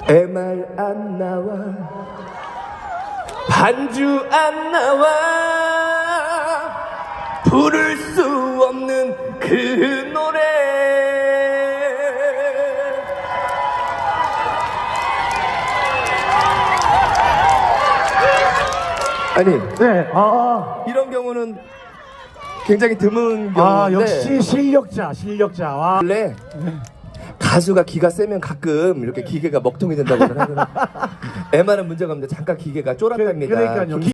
MR 안 나와 반주 안 나와 부를 수 없는 그 노래 아니 네. 이런 경우는 굉장히 드문 경우인데 역시 실력자. 와. 원래 가수가 기가 세면 가끔 이렇게 기계가 먹통이 된다고 하거든요. MR은 문제가 없는데 잠깐 기계가 쫄았답니다. 그러니까요.